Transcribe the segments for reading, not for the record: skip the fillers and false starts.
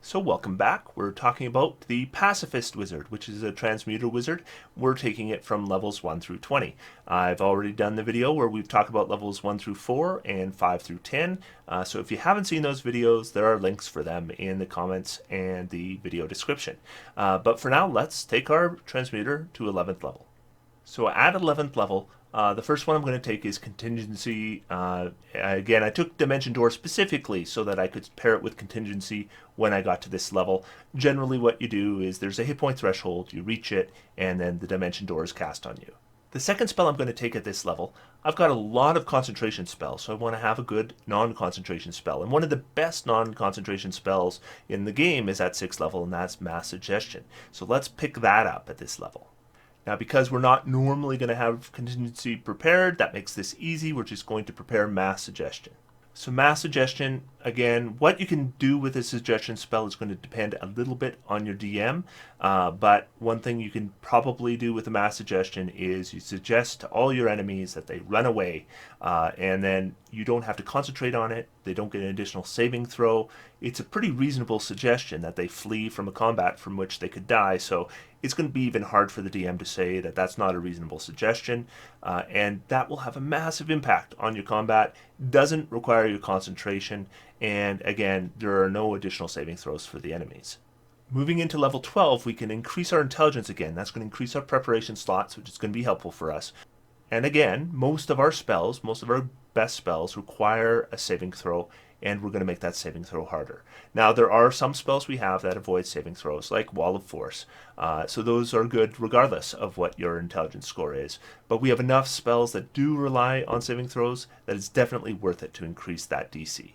So welcome back. We're talking about the pacifist wizard, which is a transmuter wizard. We're taking it from levels 1 through 20. I've already done the video where we've talked about levels 1 through 4 and 5 through 10. So if you haven't seen those videos, there are links for them in the comments and the video description. But for now, let's take our transmuter to 11th level. So at 11th level, the first one I'm going to take is Contingency. Again, I took Dimension Door specifically so that I could pair it with Contingency when I got to this level. Generally what you do is there's a hit point threshold, you reach it, and then the Dimension Door is cast on you. The second spell I'm going to take at this level, I've got a lot of concentration spells, so I want to have a good non-concentration spell. And one of the best non-concentration spells in the game is at 6th level, and that's Mass Suggestion. So let's pick that up at this level. Now, because we're not normally going to have contingency prepared, that makes this easy. We're just going to prepare Mass Suggestion. So Mass Suggestion, again, what you can do with a suggestion spell is going to depend a little bit on your DM, but one thing you can probably do with a Mass Suggestion is you suggest to all your enemies that they run away, and then you don't have to concentrate on it. They don't get an additional saving throw. It's a pretty reasonable suggestion that they flee from a combat from which they could die, so it's going to be even hard for the DM to say that that's not a reasonable suggestion, and that will have a massive impact on your combat. Doesn't require your concentration, and again, there are no additional saving throws for the enemies. Moving into level 12, we can increase our intelligence again. That's going to increase our preparation slots, which is going to be helpful for us. And again, most of our spells, most of our best spells require a saving throw, and we're going to make that saving throw harder. Now, there are some spells we have that avoid saving throws, like Wall of Force. So those are good regardless of what your intelligence score is. But we have enough spells that do rely on saving throws that it's definitely worth it to increase that DC.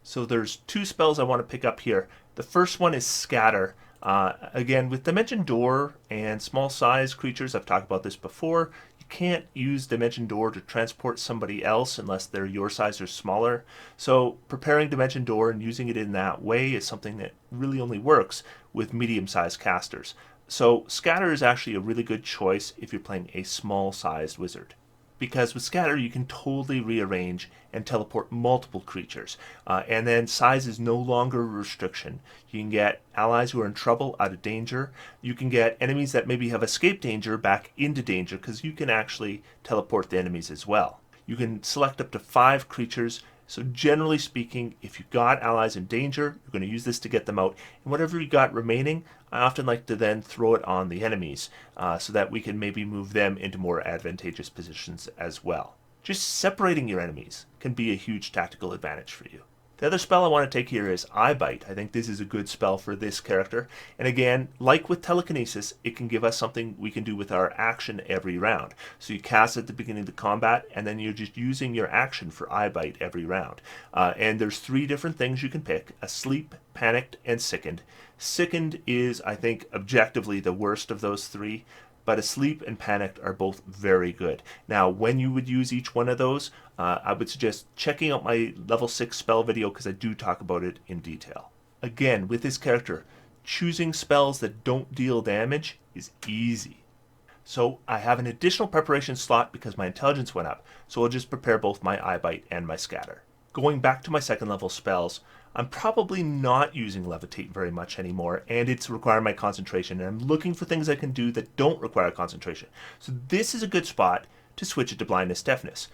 So there's two spells I want to pick up here. The first one is Scatter. Again, with Dimension Door and small size creatures, I've talked about this before, you can't use Dimension Door to transport somebody else unless they're your size or smaller. So preparing Dimension Door and using it in that way is something that really only works with medium-sized casters. So Scatter is actually a really good choice if you're playing a small-sized wizard, because with Scatter you can totally rearrange and teleport multiple creatures, and then size is no longer a restriction. You can get allies who are in trouble out of danger. You can get enemies that maybe have escaped danger back into danger, because you can actually teleport the enemies as well. You can select up to 5 creatures. So generally speaking, if you've got allies in danger, you're going to use this to get them out. And whatever you got remaining, I often like to then throw it on the enemies so that we can maybe move them into more advantageous positions as well. Just separating your enemies can be a huge tactical advantage for you. The other spell I want to take here is Eye Bite. I think this is a good spell for this character. And again, like with Telekinesis, it can give us something we can do with our action every round. So you cast at the beginning of the combat, and then you're just using your action for Eye Bite every round. And there's 3 different things you can pick: Asleep, Panicked, and Sickened. Sickened is, I think, objectively the worst of those 3. But Asleep and Panicked are both very good. Now, when you would use each one of those, I would suggest checking out my level 6 spell video, because I do talk about it in detail. Again, with this character, choosing spells that don't deal damage is easy. So I have an additional preparation slot because my intelligence went up, so I'll just prepare both my Eye Bite and my Scatter. Going back to my 2nd level spells, I'm probably not using Levitate very much anymore, and it's requiring my concentration, and I'm looking for things I can do that don't require concentration. So this is a good spot to switch it to Blindness Deafness,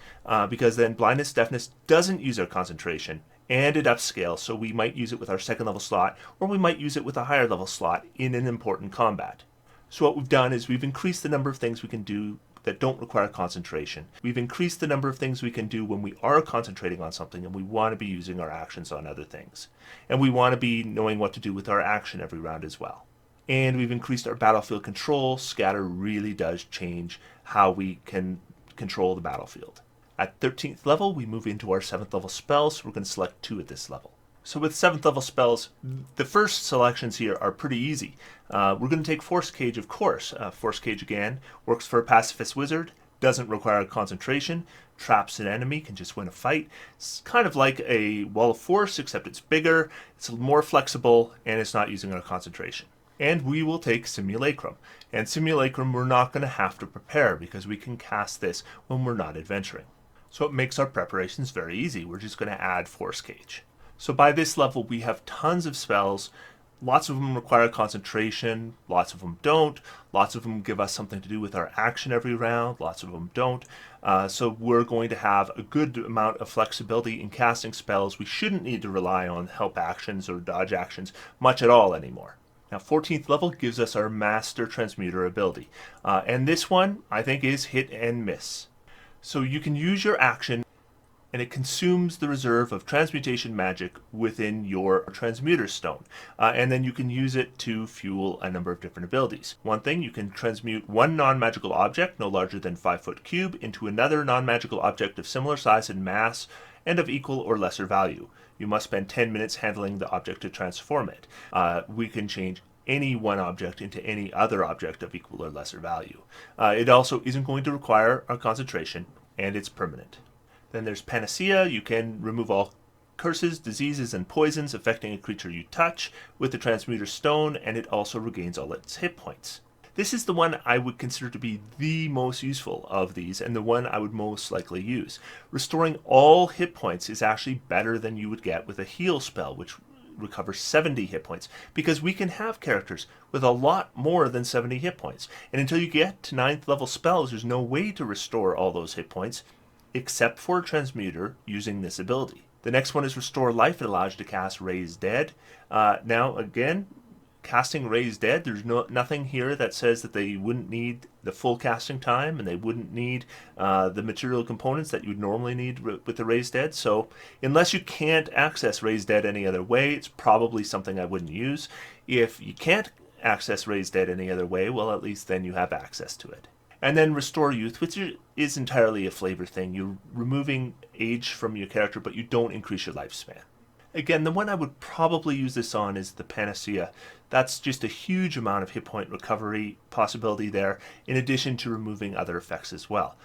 because then Blindness Deafness doesn't use our concentration, and it upscales, so we might use it with our 2nd level slot, or we might use it with a higher level slot in an important combat. So what we've done is we've increased the number of things we can do that don't require concentration. We've increased the number of things we can do when we are concentrating on something and we want to be using our actions on other things. And we want to be knowing what to do with our action every round as well. And we've increased our battlefield control. Scatter really does change how we can control the battlefield. At 13th level, we move into our 7th level spells, so we're going to select 2 at this level. So with 7th level spells, the first selections here are pretty easy. We're going to take Force Cage, of course. Force Cage, again, works for a pacifist wizard, doesn't require concentration, traps an enemy, can just win a fight. It's kind of like a Wall of Force, except it's bigger, it's more flexible, and it's not using our concentration. And we will take Simulacrum. And Simulacrum we're not going to have to prepare, because we can cast this when we're not adventuring. So it makes our preparations very easy. We're just going to add Force Cage. So by this level, we have tons of spells. Lots of them require concentration, lots of them don't. Lots of them give us something to do with our action every round, lots of them don't. So we're going to have a good amount of flexibility in casting spells. We shouldn't need to rely on help actions or dodge actions much at all anymore. Now 14th level gives us our Master Transmuter ability. And this one, I think, is hit and miss. So you can use your action and it consumes the reserve of transmutation magic within your transmuter stone. And then you can use it to fuel a number of different abilities. One thing, you can transmute one non-magical object, no larger than 5-foot cube, into another non-magical object of similar size and mass and of equal or lesser value. You must spend 10 minutes handling the object to transform it. We can change any one object into any other object of equal or lesser value. It also isn't going to require a concentration, and it's permanent. Then there's Panacea. You can remove all curses, diseases, and poisons affecting a creature you touch with the Transmuter Stone, and it also regains all its hit points. This is the one I would consider to be the most useful of these, and the one I would most likely use. Restoring all hit points is actually better than you would get with a heal spell, which recovers 70 hit points, because we can have characters with a lot more than 70 hit points. And until you get to 9th level spells, there's no way to restore all those hit points, except for a Transmuter using this ability. The next one is Restore Life. It allows you to cast Raise Dead. Now, again, casting Raise Dead, there's nothing here that says that they wouldn't need the full casting time and they wouldn't need the material components that you'd normally need with the Raise Dead. So unless you can't access Raise Dead any other way, it's probably something I wouldn't use. If you can't access Raise Dead any other way, well, at least then you have access to it. And then Restore Youth, which is entirely a flavor thing. You're removing age from your character, but you don't increase your lifespan. Again, the one I would probably use this on is the Panacea. That's just a huge amount of hit point recovery possibility there, in addition to removing other effects as well.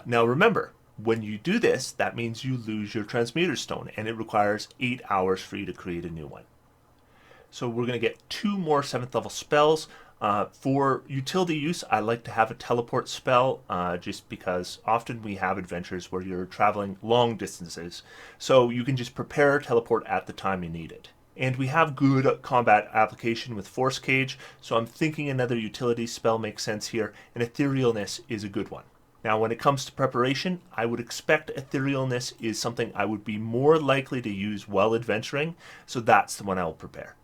Now remember, when you do this, that means you lose your Transmuter Stone, and it requires 8 hours for you to create a new one. So we're going to get 2 more 7th level spells. For utility use, I like to have a teleport spell, just because often we have adventures where you're traveling long distances. So you can just prepare teleport at the time you need it. And we have good combat application with Force Cage, so I'm thinking another utility spell makes sense here, and Etherealness is a good one. Now, when it comes to preparation, I would expect Etherealness is something I would be more likely to use while adventuring, so that's the one I will prepare.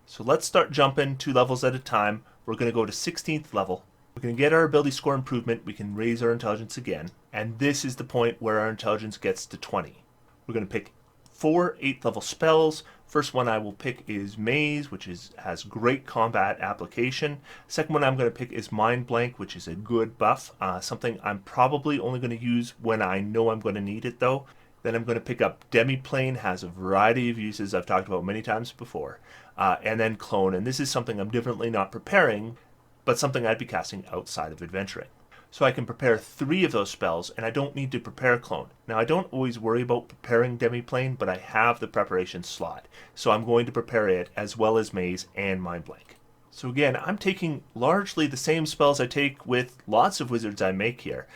So let's start jumping 2 levels at a time. We're going to go to 16th level. We're going to get our ability score improvement. We can raise our intelligence again. And this is the point where our intelligence gets to 20. We're going to pick 4 8th level spells. First one I will pick is Maze, which has great combat application. Second one I'm going to pick is Mind Blank, which is a good buff. Something I'm probably only going to use when I know I'm going to need it, though. Then I'm going to pick up Demiplane, has a variety of uses I've talked about many times before. And then Clone, and this is something I'm definitely not preparing, but something I'd be casting outside of adventuring. So I can prepare 3 of those spells, and I don't need to prepare Clone. Now, I don't always worry about preparing Demiplane, but I have the preparation slot. So I'm going to prepare it as well as Maze and Mind Blank. So again, I'm taking largely the same spells I take with lots of wizards I make here,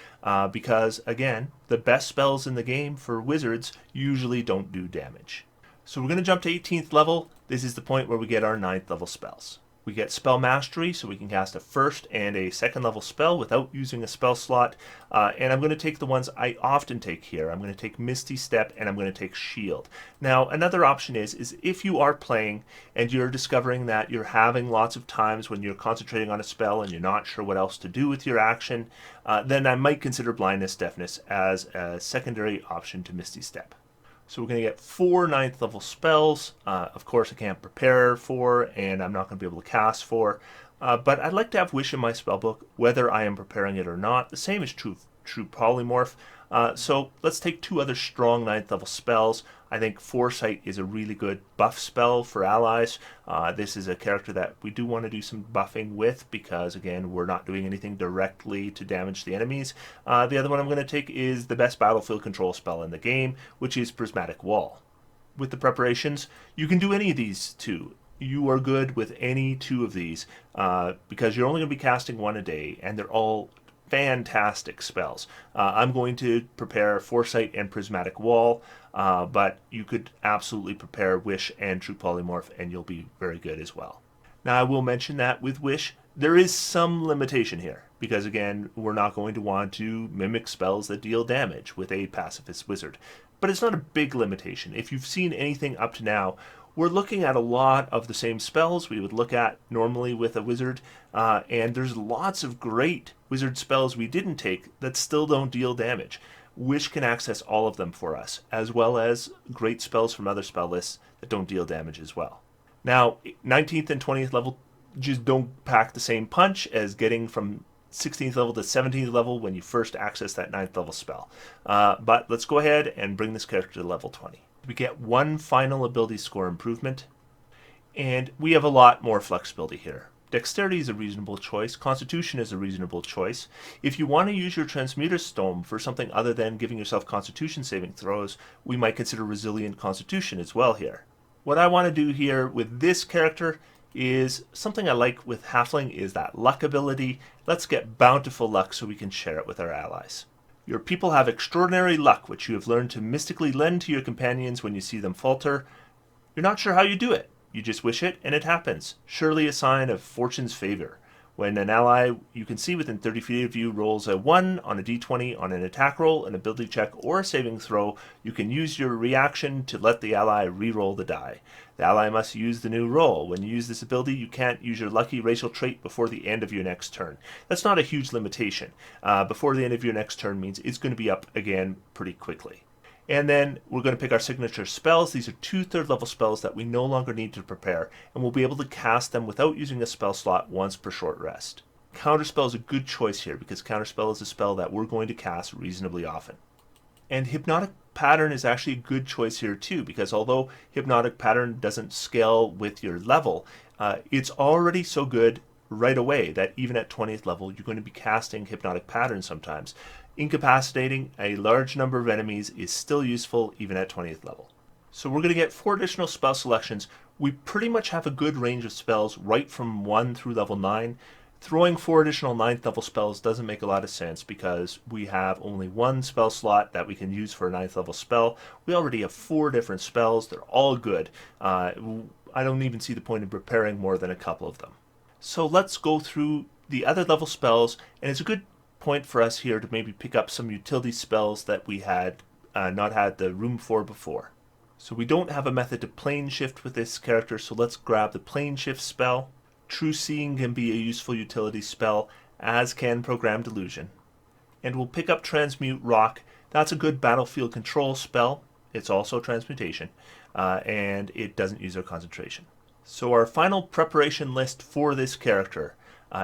because, again, the best spells in the game for wizards usually don't do damage. So we're going to jump to 18th level. This is the point where we get our 9th level spells. We get Spell Mastery, so we can cast a 1st and a 2nd level spell without using a spell slot. And I'm going to take the ones I often take here. I'm going to take Misty Step and I'm going to take Shield. Now, another option is if you are playing and you're discovering that you're having lots of times when you're concentrating on a spell and you're not sure what else to do with your action, then I might consider Blindness Deafness as a secondary option to Misty Step. So we're going to get 4 9th level spells. Of course, I can't prepare 4, and I'm not going to be able to cast 4. But I'd like to have Wish in my spellbook, whether I am preparing it or not. The same is true Polymorph. So let's take 2 other strong 9th level spells. I think Foresight is a really good buff spell for allies. This is a character that we do want to do some buffing with because, again, we're not doing anything directly to damage the enemies. The other one I'm going to take is the best battlefield control spell in the game, which is Prismatic Wall. With the preparations, you can do any of these 2. You are good with any 2 of these because you're only going to be casting 1 a day, and they're all fantastic spells. I'm going to prepare Foresight and Prismatic Wall, but you could absolutely prepare Wish and True Polymorph, and you'll be very good as well. Now, I will mention that with Wish, there is some limitation here, because again, we're not going to want to mimic spells that deal damage with a pacifist wizard. But it's not a big limitation. If you've seen anything up to now, we're looking at a lot of the same spells we would look at normally with a wizard, and there's lots of great wizard spells we didn't take that still don't deal damage. Wish can access all of them for us, as well as great spells from other spell lists that don't deal damage as well. Now, 19th and 20th level just don't pack the same punch as getting from 16th level to 17th level when you first access that 9th level spell. But let's go ahead and bring this character to level 20. We get one final ability score improvement, and we have a lot more flexibility here. Dexterity is a reasonable choice. Constitution is a reasonable choice. If you want to use your Transmuter Stone for something other than giving yourself Constitution saving throws, we might consider Resilient Constitution as well here. What I want to do here with this character is something I like with Halfling is that luck ability. Let's get bountiful luck so we can share it with our allies. Your people have extraordinary luck, which you have learned to mystically lend to your companions when you see them falter. You're not sure how you do it. You just wish it, and it happens. Surely a sign of fortune's favor. When an ally you can see within 30 feet of you rolls a 1 on a d20 on an attack roll, an ability check, or a saving throw, you can use your reaction to let the ally re-roll the die. The ally must use the new roll. When you use this ability, you can't use your lucky racial trait before the end of your next turn. That's not a huge limitation. Before the end of your next turn means it's going to be up again pretty quickly. And then we're going to pick our signature spells. These are 2 3rd level spells that we no longer need to prepare, and we'll be able to cast them without using a spell slot once per short rest. Counterspell is a good choice here because Counterspell is a spell that we're going to cast reasonably often. And Hypnotic Pattern is actually a good choice here too, because although Hypnotic Pattern doesn't scale with your level, it's already so good right away that even at 20th level, you're going to be casting Hypnotic Pattern sometimes. Incapacitating a large number of enemies is still useful even at 20th level. So we're going to get 4 additional spell selections. We pretty much have a good range of spells right from 1 through level 9. Throwing 4 additional 9th level spells doesn't make a lot of sense because we have only 1 spell slot that we can use for a 9th level spell. We already have 4 different spells. They're all good. I don't even see the point in preparing more than a couple of them. So let's go through the other level spells, and it's a good point for us here to maybe pick up some utility spells that we had not had the room for before. So we don't have a method to plane shift with this character, so let's grab the plane shift spell. True Seeing can be a useful utility spell, as can Programmed Illusion. And we'll pick up Transmute Rock. That's a good battlefield control spell. It's also transmutation, and it doesn't use our concentration. So our final preparation list for this character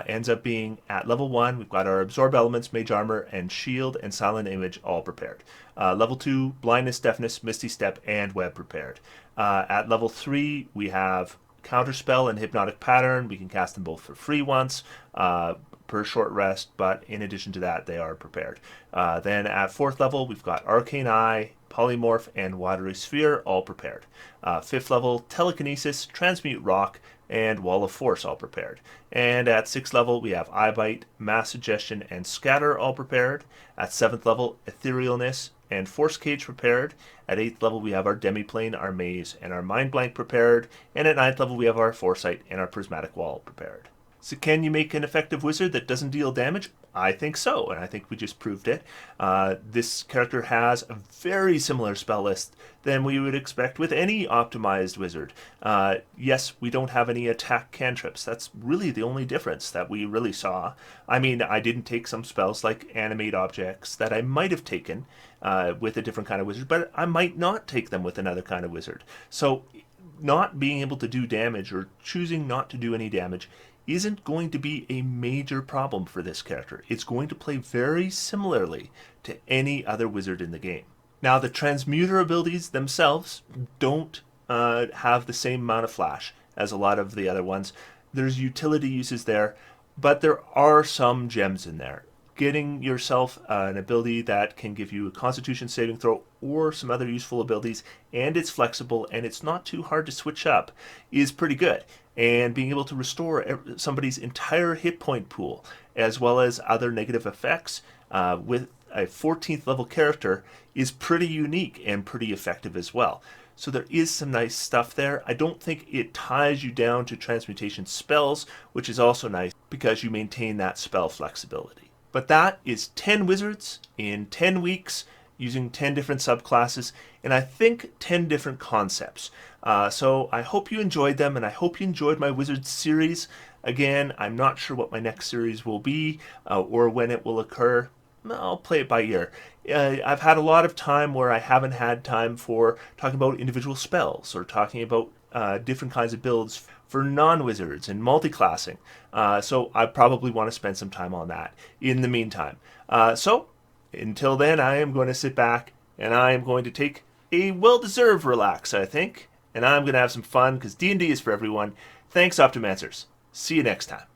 ends up being at level 1, we've got our Absorb Elements, Mage Armor, and Shield and Silent Image all prepared. Level 2, Blindness, Deafness, Misty Step, and Web prepared. At level 3, we have Counterspell and Hypnotic Pattern. We can cast them both for free once per short rest, but in addition to that, they are prepared. Then at 4th level, we've got Arcane Eye, Polymorph, and Watery Sphere all prepared. 5th level, Telekinesis, Transmute Rock, and Wall of Force all prepared. And at 6th level, we have Eye Bite, Mass Suggestion, and Scatter all prepared. At 7th level, Etherealness and Force Cage prepared. At 8th level, we have our Demiplane, our Maze, and our Mind Blank prepared. And at 9th level, we have our Foresight and our Prismatic Wall prepared. So can you make an effective wizard that doesn't deal damage? I think so, and I think we just proved it. This character has a very similar spell list than we would expect with any optimized wizard. Yes, we don't have any attack cantrips. That's really the only difference that we really saw. I mean, I didn't take some spells like Animate Objects that I might have taken with a different kind of wizard, but I might not take them with another kind of wizard. So not being able to do damage or choosing not to do any damage isn't going to be a major problem for this character. It's going to play very similarly to any other wizard in the game. Now, the Transmuter abilities themselves don't have the same amount of flash as a lot of the other ones. There's utility uses there, but there are some gems in there. getting yourself an ability that can give you a Constitution saving throw or some other useful abilities, and it's flexible and it's not too hard to switch up, is pretty good. And being able to restore somebody's entire hit point pool, as well as other negative effects with a 14th level character, is pretty unique and pretty effective as well. So there is some nice stuff there. I don't think it ties you down to transmutation spells, which is also nice because you maintain that spell flexibility. But that is 10 wizards in 10 weeks using 10 different subclasses, and I think 10 different concepts. So I hope you enjoyed them, and I hope you enjoyed my Wizards series. Again, I'm not sure what my next series will be or when it will occur. I'll play it by ear. I've had a lot of time where I haven't had time for talking about individual spells or talking about different kinds of builds for non-wizards and multi-classing. So I probably want to spend some time on that in the meantime. So until then, I am going to sit back and I am going to take a well-deserved relax, I think. And I'm going to have some fun because D&D is for everyone. Thanks, Optimancers. See you next time.